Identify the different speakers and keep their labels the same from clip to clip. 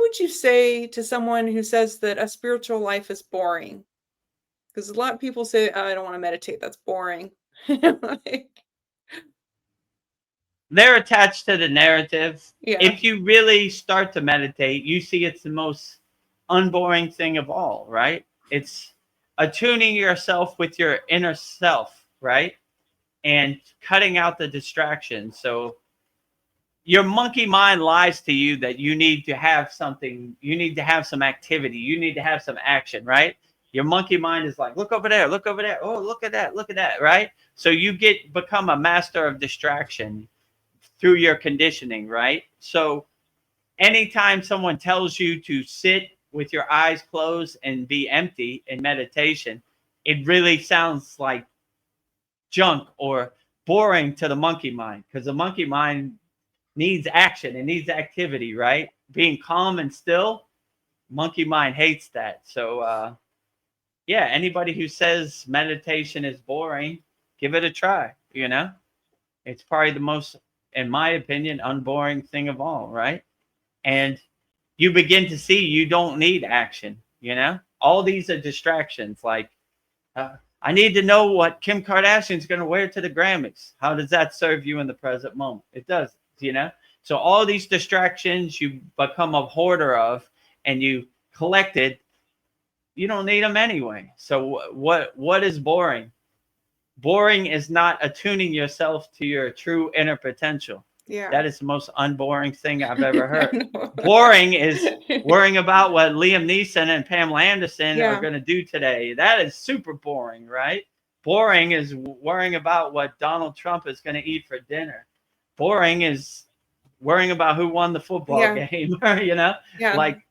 Speaker 1: would you say to someone who says that a spiritual life is boring? Because a lot of people say, oh, I don't want to meditate. That's boring. Like,
Speaker 2: They're attached to the narrative.
Speaker 1: yeah.
Speaker 2: If you really start to meditate, you see it's the most unboring thing of all, right? It's attuning yourself with your inner self, right? And cutting out the distractions. So your monkey mind lies to you that you need to have something, you need to have some activity, you need to have some action, right? Your monkey mind is like, look over there, look over there, oh, look at that, right? So you become a master of distraction through your conditioning, right? So anytime someone tells you to sit with your eyes closed and be empty in meditation, it really sounds like junk or boring to the monkey mind, because the monkey mind needs action, it needs activity, right? Being calm and still, monkey mind hates that. So yeah, anybody who says meditation is boring, give it a try. It's probably the most, in my opinion, unboring thing of all, right? And you begin to see you don't need action. All these are distractions. Like, I need to know what Kim Kardashian's going to wear to the Grammys. How does that serve you in the present moment? It does. So all these distractions you become a hoarder of, and you collected, you don't need them anyway. So what is boring? Boring is not attuning yourself to your true inner potential.
Speaker 1: Yeah.
Speaker 2: That is the most unboring thing I've ever heard. Boring is worrying about what Liam Neeson and Pamela Anderson are going to do today. That is super boring, right? Boring is worrying about what Donald Trump is going to eat for dinner. Boring is worrying about who won the football game. Like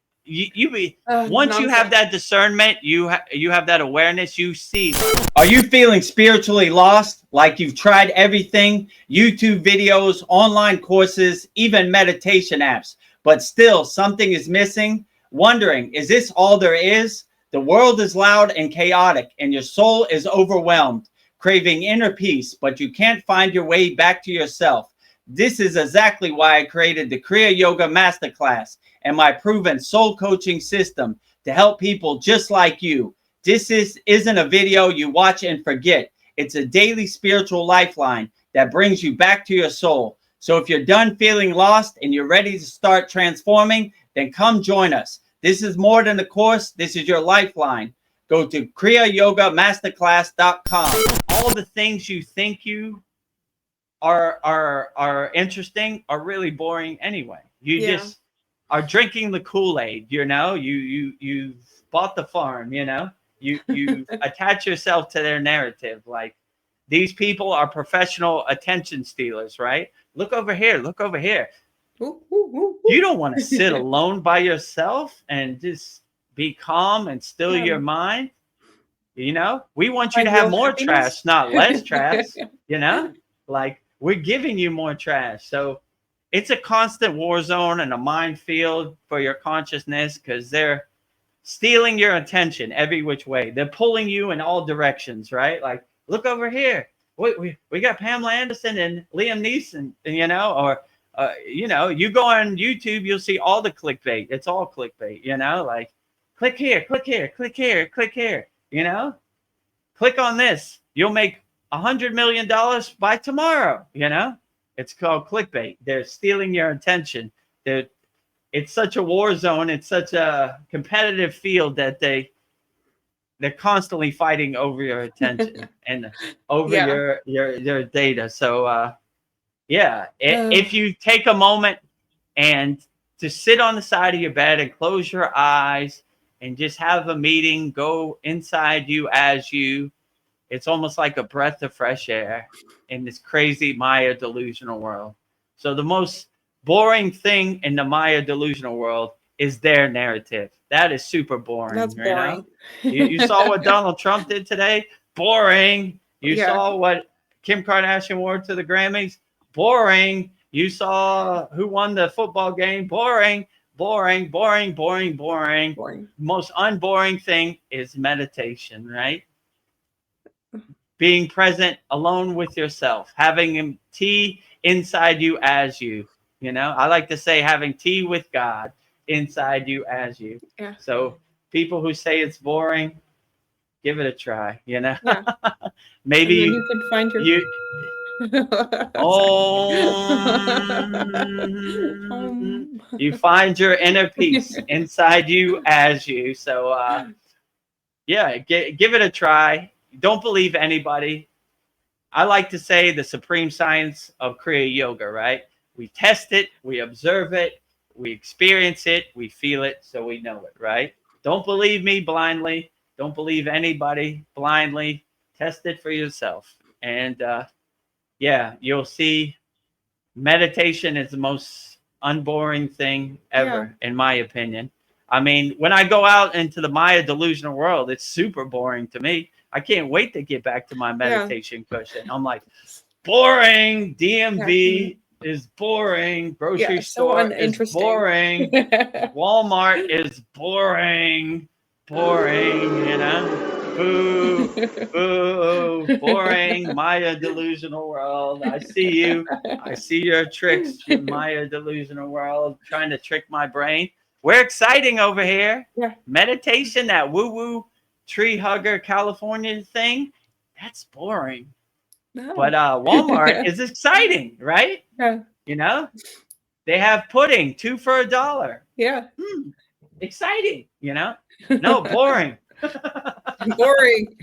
Speaker 2: once you have that discernment, you have that awareness, you see. Are you feeling spiritually lost? Like you've tried everything, YouTube videos, online courses, even meditation apps, but still something is missing? Wondering, is this all there is? The world is loud and chaotic, and your soul is overwhelmed, craving inner peace, but you can't find your way back to yourself. This is exactly why I created the Kriya Yoga Masterclass and my proven soul coaching system to help people just like you. This isn't a video you watch and forget. It's a daily spiritual lifeline that brings you back to your soul. So if you're done feeling lost and you're ready to start transforming, then come join us. This is more than a course. This is your lifeline. Go to kriyayogamasterclass.com. All the things you think you are interesting are really boring anyway. You just are drinking the Kool-Aid, you bought the farm, you attach yourself to their narrative. Like, these people are professional attention stealers, right? Look over here, look over here. You don't want to sit alone by yourself and just be calm and still your mind. We want you to have more trash, not less trash. Like, we're giving you more trash. So it's a constant war zone and a minefield for your consciousness, because they're stealing your attention every which way. They're pulling you in all directions, right? Like, look over here. We got Pamela Anderson and Liam Neeson, or you go on YouTube, you'll see all the clickbait. It's all clickbait, like, click here, click here, click here, click here, click on this. You'll make $100 million by tomorrow. It's called clickbait. They're stealing your attention. It's such a war zone. It's such a competitive field that they're constantly fighting over your attention and over your data. So if you take a moment and to sit on the side of your bed and close your eyes and just have a meeting go inside you as you, it's almost like a breath of fresh air in this crazy Maya delusional world. So the most boring thing in the Maya delusional world is their narrative. That is super boring.
Speaker 1: That's boring.
Speaker 2: You saw what Donald Trump did today? Boring. You saw what Kim Kardashian wore to the Grammys? Boring. You saw who won the football game? Boring. Boring, boring, boring, boring. Most unboring thing is meditation, right? Being present alone with yourself, having tea inside you as you, I like to say having tea with God, inside you as you.
Speaker 1: Yeah.
Speaker 2: So people who say it's boring, give it a try, you know.
Speaker 1: Yeah. And then
Speaker 2: Maybe
Speaker 1: you can find your
Speaker 2: you
Speaker 1: sorry.
Speaker 2: you find your inner peace inside you as you. So yeah, give it a try. Don't believe anybody. I like to say the supreme science of Kriya Yoga, right? We test it, we observe it, we experience it, we feel it, so we know it, right? Don't believe me blindly. Don't believe anybody blindly. Test it for yourself. And yeah, you'll see meditation is the most unboring thing
Speaker 1: Yeah.
Speaker 2: ever, in my opinion. I mean, when I go out into the Maya delusional world, it's super boring to me. I can't wait to get back to my
Speaker 1: Yeah.
Speaker 2: meditation cushion. I'm like, boring.
Speaker 1: Yeah.
Speaker 2: DMV is boring. Grocery
Speaker 1: Yeah. So
Speaker 2: store is
Speaker 1: uninteresting.
Speaker 2: boring. Walmart is boring. Boring, you know? Boo, boo, boring. Maya delusional world. I see you. I see your tricks, your Maya delusional world, trying to trick my brain. We're exciting over here.
Speaker 1: Yeah.
Speaker 2: Meditation, that woo-woo tree hugger California thing, that's boring. But
Speaker 1: No.
Speaker 2: Walmart is exciting, right?
Speaker 1: Yeah.
Speaker 2: You know, they have pudding, 2 for $1.
Speaker 1: Yeah.
Speaker 2: Exciting, you know? No, boring.
Speaker 1: Boring.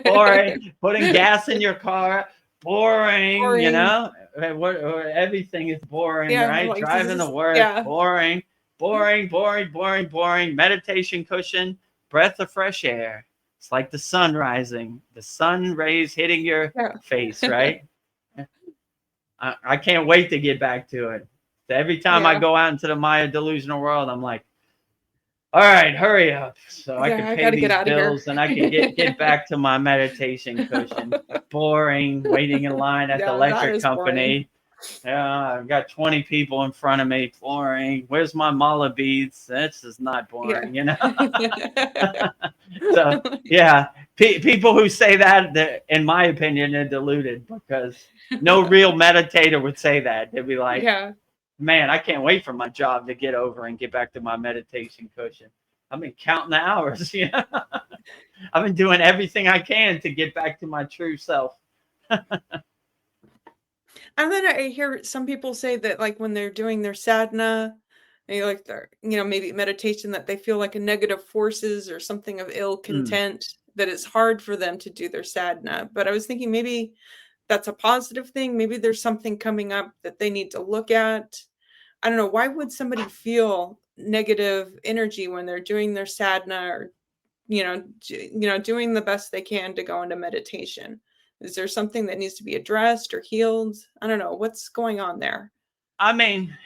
Speaker 2: Boring. Putting gas in your car, boring, you
Speaker 1: Boring.
Speaker 2: know? Everything is boring,
Speaker 1: Yeah.
Speaker 2: right?
Speaker 1: Like this
Speaker 2: Driving to
Speaker 1: is
Speaker 2: work,
Speaker 1: yeah.
Speaker 2: boring, boring, boring, boring, boring. Meditation cushion, breath of fresh air. It's like the sun rising, the sun rays hitting your
Speaker 1: Yeah.
Speaker 2: face, right? I can't wait to get back to it. So every time I
Speaker 1: Yeah.
Speaker 2: go out into the Maya delusional world, I'm like, all right, hurry up so I
Speaker 1: Yeah.
Speaker 2: can
Speaker 1: I
Speaker 2: pay
Speaker 1: gotta get
Speaker 2: these
Speaker 1: out of here.
Speaker 2: bills and I can get back to my meditation cushion. Boring, waiting in line at the
Speaker 1: Yeah, that
Speaker 2: electric
Speaker 1: is boring.
Speaker 2: company. I've got 20 people in front of me. Boring. Where's my mala beads? This is not
Speaker 1: Yeah.
Speaker 2: boring, you know? So, yeah, people who say that, in my opinion, are deluded because no real meditator would say that. They'd be like,
Speaker 1: Yeah.
Speaker 2: man, I can't wait for my job to get over and get back to my meditation cushion. I've been counting the hours, you know? I've been doing everything I can to get back to my true self.
Speaker 1: And then I hear some people say that, like, when they're doing their sadhana, like their, maybe meditation, that they feel like a negative forces or something of ill
Speaker 2: Mm.
Speaker 1: content, that it's hard for them to do their sadhana. But I was thinking maybe that's a positive thing. Maybe there's something coming up that they need to look at. I don't know. Why would somebody feel negative energy when they're doing their sadhana or doing the best they can to go into meditation? Is there something that needs to be addressed or healed? I don't know. What's going on there?
Speaker 2: I mean,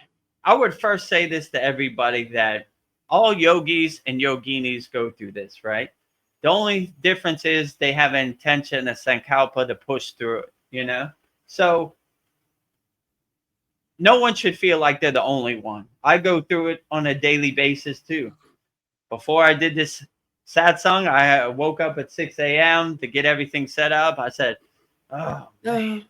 Speaker 2: I would first say this to everybody that all yogis and yoginis go through this, right? The only difference is they have an intention, a sankalpa to push through it, you know? So no one should feel like they're the only one. I go through it on a daily basis too. Before I did this sad song, I woke up at 6 a.m. to get everything set up. I said, oh, man,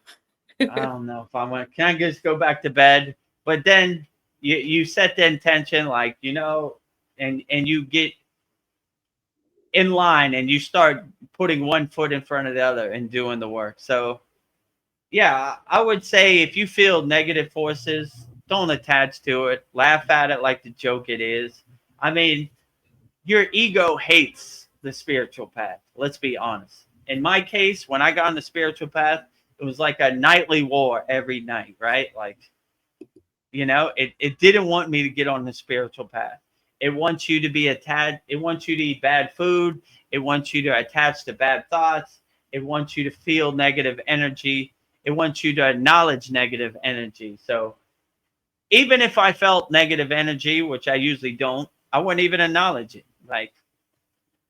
Speaker 1: Oh.
Speaker 2: I don't know if I want. Can I just go back to bed? But then you set the intention, like, and you get in line and you start putting one foot in front of the other and doing the work. So yeah, I would say if you feel negative forces, don't attach to it. Laugh at it like the joke it is. I mean, your ego hates the spiritual path. Let's be honest. In my case, when I got on the spiritual path, it was like a nightly war every night, right? Like, it didn't want me to get on the spiritual path. It wants you to be attached. It wants you to eat bad food. It wants you to attach to bad thoughts. It wants you to feel negative energy. It wants you to acknowledge negative energy. So even if I felt negative energy, which I usually don't, I wouldn't even acknowledge it. Like,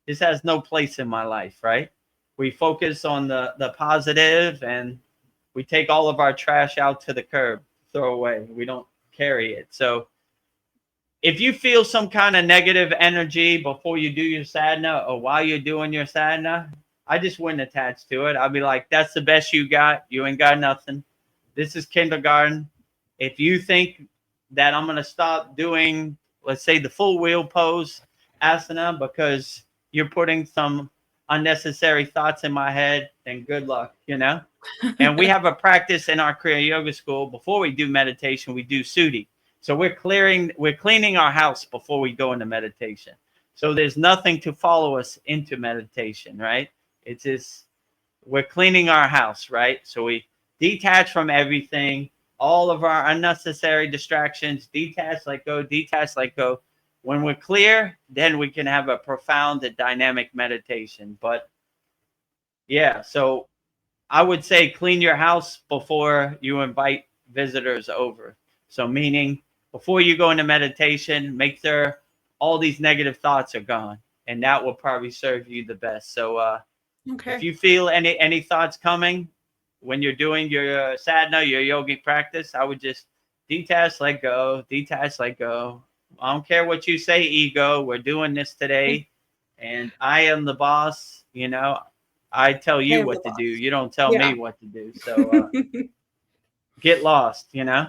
Speaker 2: this has no place in my life, right? We focus on the positive and we take all of our trash out to the curb, throw away. We don't carry it. So if you feel some kind of negative energy before you do your sadhana or while you're doing your sadhana, I just wouldn't attach to it. I'll be like, that's the best you got. You ain't got nothing. This is kindergarten. If you think that I'm going to stop doing let's say the full wheel pose asana because you're putting some unnecessary thoughts in my head, then good luck, you know? And we have a practice in our Kriya Yoga school. Before we do meditation, we do Sudi. So we're cleaning our house before we go into meditation. So there's nothing to follow us into meditation, right? It's just we're cleaning our house, right? So we detach from everything, all of our unnecessary distractions, detach, let go, detach, let go. When we're clear, then we can have a profound and dynamic meditation. But yeah, so I would say clean your house before you invite visitors over. So meaning before you go into meditation, make sure all these negative thoughts are gone, and that will probably serve you the best. So if you feel any thoughts coming when you're doing your sadhana, your yogic practice, I would just detach, let go, detach, let go. I don't care what you say, ego. We're doing this today, and I am the boss. You know, I tell you what to do. You don't tell me what to do. So get lost. You know,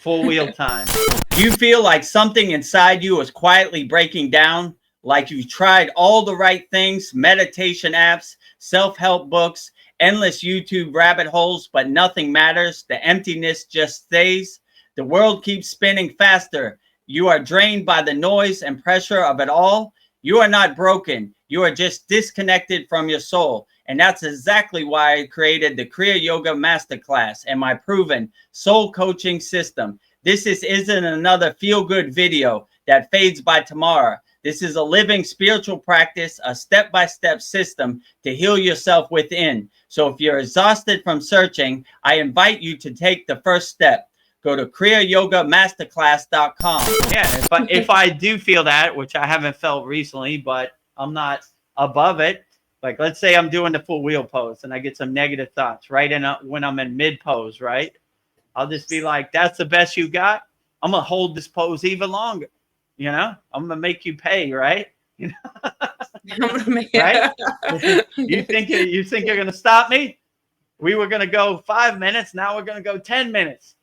Speaker 2: full wheel time. Do you feel like something inside you is quietly breaking down? Like you've tried all the right things, meditation apps, self-help books, endless YouTube rabbit holes, but nothing matters. The emptiness just stays. The world keeps spinning faster. You are drained by the noise and pressure of it all. You are not broken. You are just disconnected from your soul. And that's exactly why I created the Kriya Yoga Masterclass and my proven soul coaching system. This isn't another feel-good video that fades by tomorrow. This is a living spiritual practice, a step-by-step system to heal yourself within. So if you're exhausted from searching, I invite you to take the first step. Go to kriyayogamasterclass.com. Yeah, if I do feel that, which I haven't felt recently, but I'm not above it. Like, let's say I'm doing the full wheel pose and I get some negative thoughts right when I'm in mid pose, right? I'll just be like, that's the best you got. I'm going to hold this pose even longer. You know, I'm going to make you pay, right? You know? Right? You think you're going to stop me? We were going to go 5 minutes. Now we're going to go 10 minutes.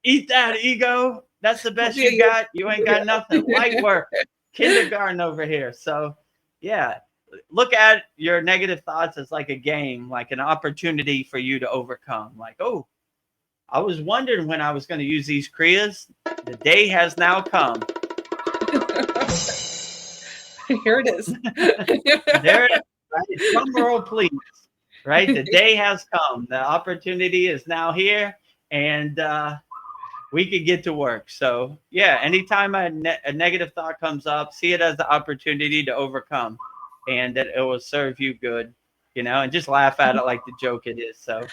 Speaker 2: Eat that, ego. That's the best you got. You ain't got nothing. Light work. Kindergarten over here. So, yeah, look at your negative thoughts as like a game, like an opportunity for you to overcome. Like, oh, I was wondering when I was going to use these kriyas. The day has now come.
Speaker 1: Here it is.
Speaker 2: There it is. Right? Drum roll, please. Right? The day has come. The opportunity is now here, and we could get to work. So, yeah, anytime a negative thought comes up, see it as the opportunity to overcome, and that it will serve you good, you know, and just laugh at it like the joke it is. So,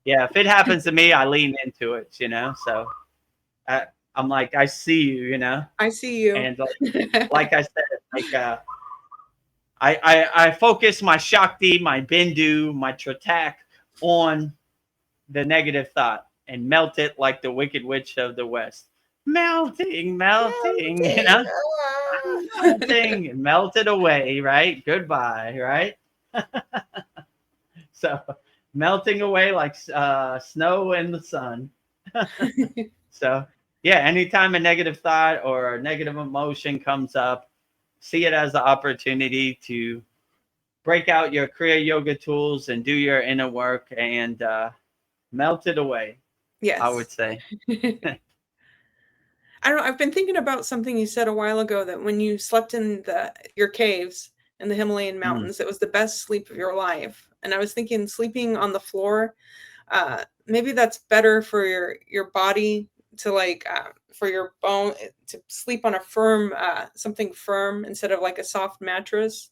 Speaker 2: yeah, if it happens to me, I lean into it, you know. So I'm like, I see you, you know.
Speaker 1: I see you.
Speaker 2: And like I said, like I focus my Shakti, my Bindu, my Tratak on the negative thought and melt it like the Wicked Witch of the West. Melting, you know? Melting, melted away, right? Goodbye, right? So melting away like snow in the sun. So, yeah, anytime a negative thought or a negative emotion comes up, see it as an opportunity to break out your Kriya Yoga tools and do your inner work and melt it away. Yes. I would say.
Speaker 1: I don't know. I've been thinking about something you said a while ago that when you slept in your caves in the Himalayan mountains, it was the best sleep of your life. And I was thinking sleeping on the floor, maybe that's better for your body to like for your bone to sleep on a firm something firm instead of like a soft mattress.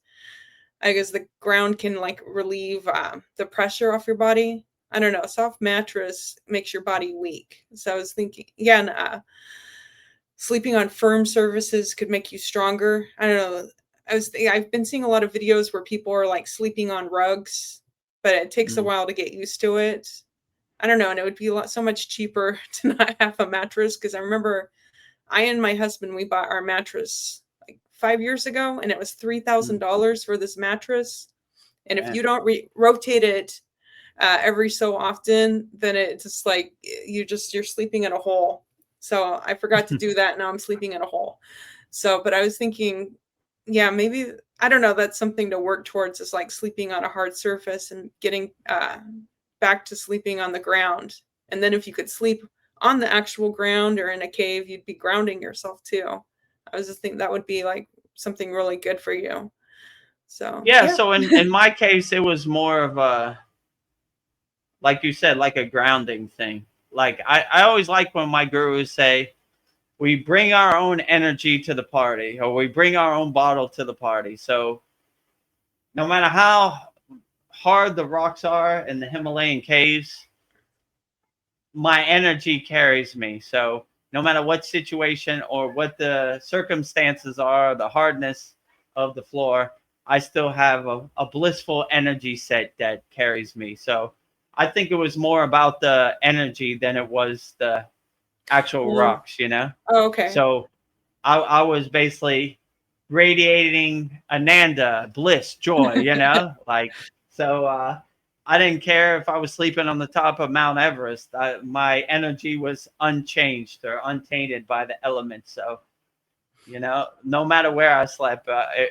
Speaker 1: I guess the ground can like relieve the pressure off your body. I don't know. A soft mattress makes your body weak. So I was thinking, again, sleeping on firm surfaces could make you stronger. I don't know. I've been seeing a lot of videos where people are like sleeping on rugs, but it takes a while to get used to it. I don't know. And it would be so much cheaper to not have a mattress. Cause I remember I and my husband, we bought our mattress like 5 years ago and it was $3,000 for this mattress. And if you don't rotate it every so often, then it's just like you're sleeping in a hole. So I forgot to do that. Now I'm sleeping in a hole. So, but I was thinking, yeah, maybe, I don't know, that's something to work towards, is like sleeping on a hard surface and getting back to sleeping on the ground. And then if you could sleep on the actual ground or in a cave, you'd be grounding yourself too. I was just thinking that would be like something really good for you. So,
Speaker 2: Yeah.
Speaker 1: yeah.
Speaker 2: So in my case, it was more of a, like you said, like a grounding thing. Like I always like when my gurus say, we bring our own energy to the party, or we bring our own bottle to the party. So no matter how hard the rocks are in the Himalayan caves, my energy carries me. So no matter what situation or what the circumstances are, the hardness of the floor, I still have a blissful energy set that carries me. So I think it was more about the energy than it was the actual
Speaker 1: Yeah.
Speaker 2: rocks, you know?
Speaker 1: Oh, okay.
Speaker 2: So I was basically radiating Ananda, bliss, joy, you know? Like, so I didn't care if I was sleeping on the top of Mount Everest. My energy was unchanged or untainted by the elements. So, you know, no matter where I slept,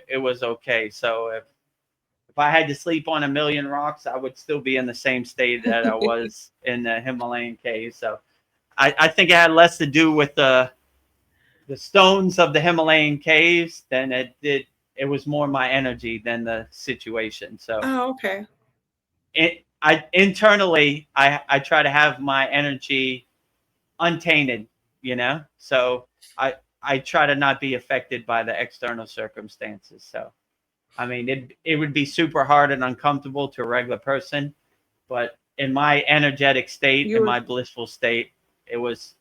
Speaker 2: it was okay. So if I had to sleep on a million rocks, I would still be in the same state that I was in the Himalayan caves. So I think it had less to do with the stones of the Himalayan caves than it did. It was more my energy than the situation. So
Speaker 1: Oh, okay.
Speaker 2: I internally, I try to have my energy untainted, you know. So I try to not be affected by the external circumstances. So I mean, it would be super hard and uncomfortable to a regular person, but in my energetic state,
Speaker 1: You
Speaker 2: in
Speaker 1: were,
Speaker 2: my blissful state, it was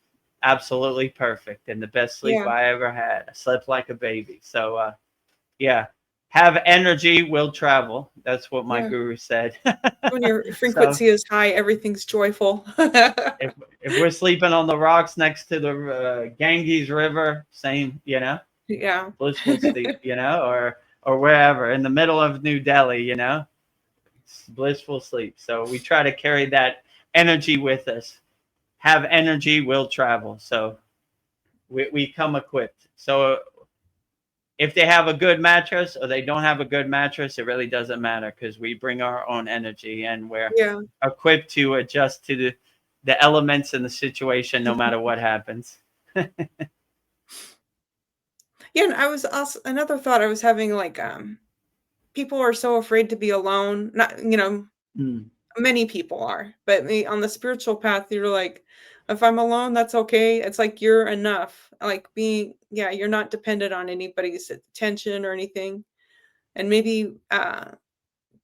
Speaker 2: absolutely perfect and the best sleep
Speaker 1: yeah.
Speaker 2: I ever had. I slept like a baby. So yeah, have energy, will travel. That's what my
Speaker 1: Yeah.
Speaker 2: guru said.
Speaker 1: When your
Speaker 2: So
Speaker 1: frequency is high, everything's joyful.
Speaker 2: if we're sleeping on the rocks next to the Ganges River, same, you know,
Speaker 1: Yeah.
Speaker 2: blissful sleep, you know, or wherever in the middle of New Delhi, you know, it's blissful sleep. So we try to carry that energy with us. Have energy, will travel. So we come equipped. So if they have a good mattress or they don't have a good mattress, it really doesn't matter because we bring our own energy and we're
Speaker 1: Yeah.
Speaker 2: equipped to adjust to the elements and the situation no matter what happens.
Speaker 1: Yeah, and I was also, another thought I was having, like, people are so afraid to be alone. Not,
Speaker 2: Mm,
Speaker 1: many people are, but me on the spiritual path, you're like, if I'm alone, that's okay. It's like you're enough. Like being, yeah, you're not dependent on anybody's attention or anything. And maybe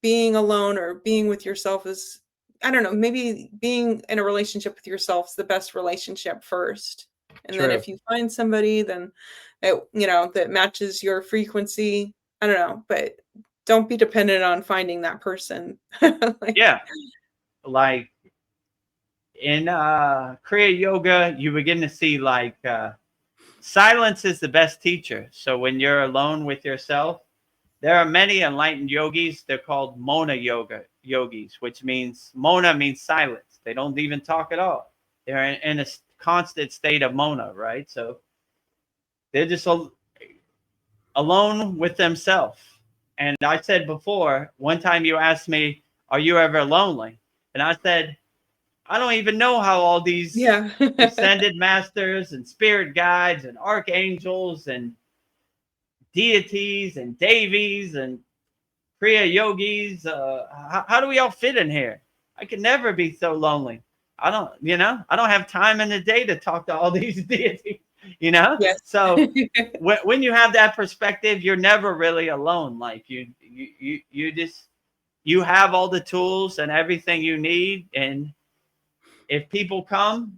Speaker 1: being alone or being with yourself is, I don't know, maybe being in a relationship with yourself is the best relationship first. And then
Speaker 2: true.
Speaker 1: if you find somebody, then that matches your frequency, I don't know, but don't be dependent on finding that person. Like,
Speaker 2: Yeah. Like in Kriya Yoga, you begin to see like silence is the best teacher. So when you're alone with yourself, there are many enlightened yogis. They're called Mona yoga yogis, which means Mona means silence. They don't even talk at all. They're in a constant state of Mona, right? So they're just alone with themselves. And I said before, one time you asked me, "Are you ever lonely?" And I said, I don't even know how all these
Speaker 1: yeah.
Speaker 2: ascended masters and spirit guides and archangels and deities and devis and kriya yogis, how do we all fit in here? I could never be so lonely. I don't have time in the day to talk to all these deities, you know?
Speaker 1: Yes.
Speaker 2: So when you have that perspective, you're never really alone. Like you just, you have all the tools and everything you need. And if people come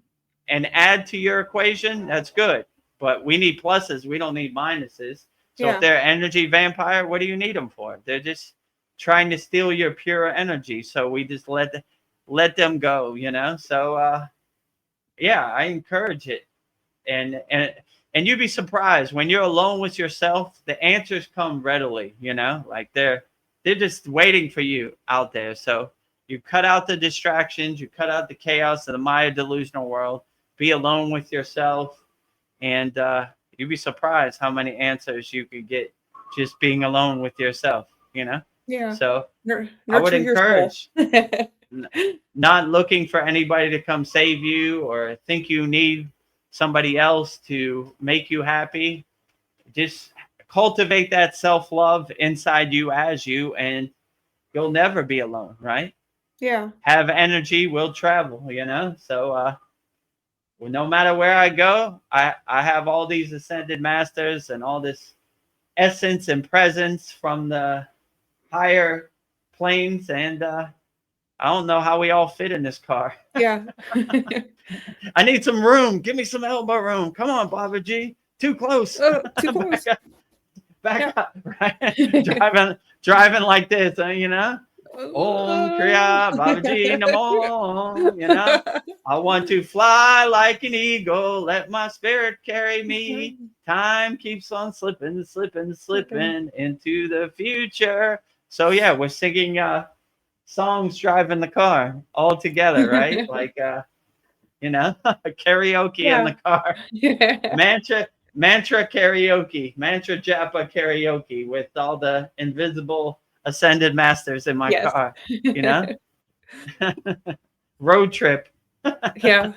Speaker 2: and add to your equation, that's good. But we need pluses. We don't need minuses. So if
Speaker 1: Yeah.
Speaker 2: they're energy vampire, what do you need them for? They're just trying to steal your pure energy. So we just let them go, you know? So yeah, I encourage it. And you'd be surprised when you're alone with yourself, the answers come readily, you know? Like they're just waiting for you out there. So you cut out the distractions, you cut out the chaos of the Maya delusional world, be alone with yourself, and you'd be surprised how many answers you could get just being alone with yourself, you know?
Speaker 1: Yeah.
Speaker 2: So I would
Speaker 1: Nurture your soul.
Speaker 2: encourage not looking for anybody to come save you or think you need somebody else to make you happy. Just cultivate that self-love inside you as you, and you'll never be alone, right?
Speaker 1: Yeah.
Speaker 2: Have energy, will travel, you know? So well, no matter where I go, I have all these ascended masters and all this essence and presence from the higher planes, and I don't know how we all fit in this car.
Speaker 1: Yeah.
Speaker 2: I need some room. Give me some elbow room. Come on, Baba G. Too close.
Speaker 1: Oh, too close.
Speaker 2: Back up. Right? driving like this, you know? Om Kriya Babaji Namo, you know? I want to fly like an eagle. Let my spirit carry me. Time keeps on slipping, slipping, slipping into the future. So yeah, we're singing songs driving the car all together, right? Like you know, karaoke in the car. Mantra karaoke, mantra japa karaoke with all the invisible ascended masters in my car, you know? Road trip.
Speaker 1: Yeah.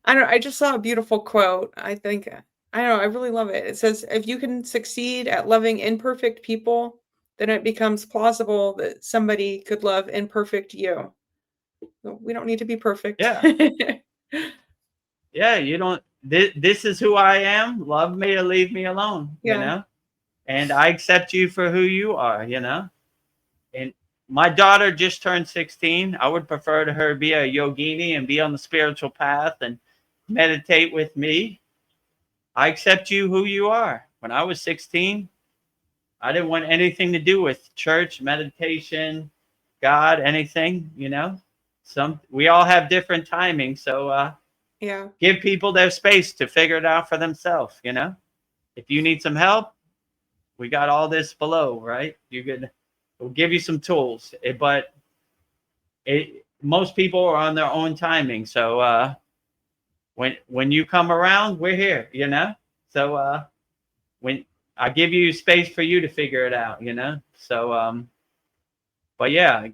Speaker 1: I just saw a beautiful quote. I don't know, I really love it. It says, if you can succeed at loving imperfect people, then it becomes plausible that somebody could love imperfect you. We don't need to be perfect.
Speaker 2: Yeah. Yeah, you don't, this is who I am. Love me or leave me alone, you know? And I accept you for who you are, you know? And my daughter just turned 16. I would prefer to her be a yogini and be on the spiritual path and meditate with me. I accept you who you are. When I was 16, I didn't want anything to do with church, meditation, God, anything, you know? We all have different timing, so give people their space to figure it out for themselves, you know? If you need some help, we got all this below, right? We'll give you some tools, but most people are on their own timing. So when you come around, we're here, you know? So when I give you space for you to figure it out, you know? So but yeah,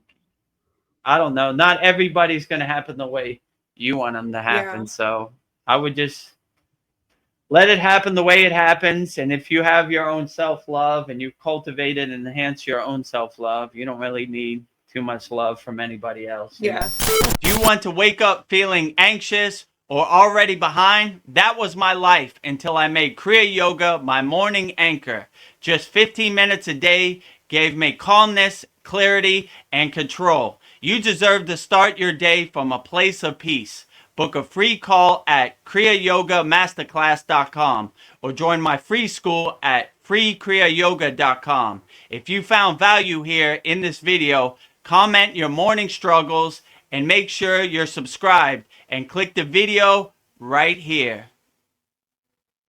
Speaker 2: I don't know. Not everybody's going to happen the way you want them to happen.
Speaker 1: Yeah.
Speaker 2: So I would just let it happen the way it happens. And if you have your own self-love and you cultivate it and enhance your own self-love, you don't really need too much love from anybody else.
Speaker 1: Yeah.
Speaker 2: Do you want to wake up feeling anxious or already behind? That was my life until I made Kriya Yoga my morning anchor. Just 15 minutes a day gave me calmness, clarity, and control. You deserve to start your day from a place of peace. Book a free call at kriyayogamasterclass.com or join my free school at freekriyayoga.com. If you found value here in this video, comment your morning struggles and make sure you're subscribed and click the video right here.